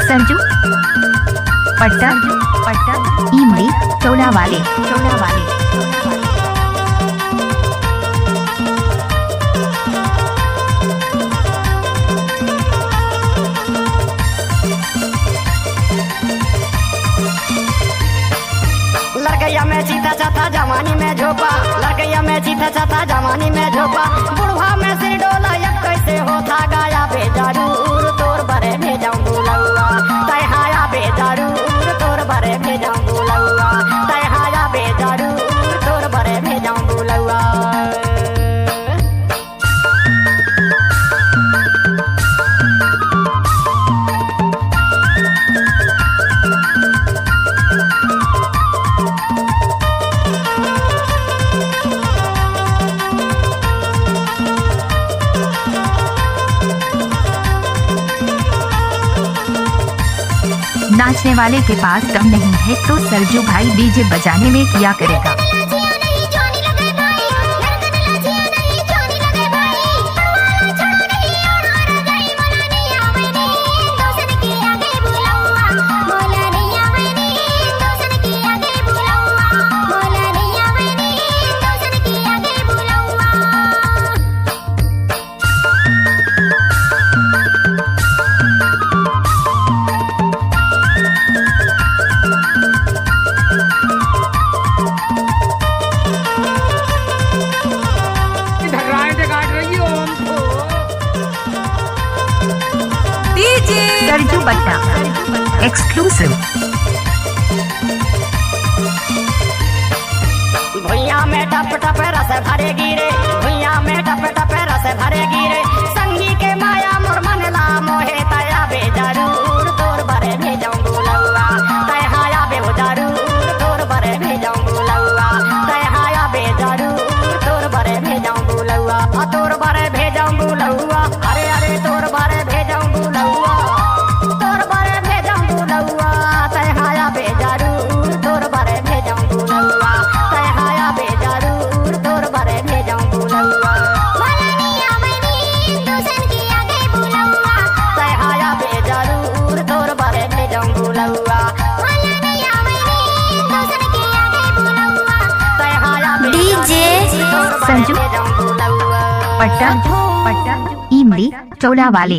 संजू पट्टा इमली चौला वाले लड़कैया में चीता चाता जवानी में झोपा, लड़कैया में चीता चाता जवानी में झोपा, बुढ़वा में सिर डोला अब कैसे होता गाया बेजरूर तोर बरे भेजाऊं बुलौआ, तय हाया बेजरूर तोर बरे भेजाऊं बुलौआ, तय हाया बेजरूर तोर बरे भेजाऊं बुलौआ। नाचने वाले के पास दम नहीं है तो सरजू भाई डीजे बजाने में क्या करेगा। सरजू बट्टा एक्सक्लूसिव। भुइया में टप टप रस भरे गिरे, भुइया में टप टप रस भरे गिरे, संगी के माया मोर मनला मोहे तया बेजरूर तोर बरे भेजाऊं बुलौआ, तय हाया बेजरूर तोर बरे भेजाऊं बुलौआ, तय हाया बेजरूर तोर बरे भेजाऊं बुलौआ, तोर बरे भेजाऊं बुलौआ, अरे अरे तोर बरे भेजाऊं बुलौआ, तोर बरे भेजाऊं बुलौआ, तय हाया बेजरूर तोर बरे भेजाऊं बुलौआ, तय हाया बेजरूर तोर बरे भेजाऊं बुलौआ। मलनिया मनी दूसन के आगे बुलौआ, तय हाया बेजरूर तोर बरे भेजाऊं बुलौआ। मलनिया मनी दूसन के आगे बुलौआ, तय हाया डीजे संजू बुलौआ। पट्टा इमली चौला वाले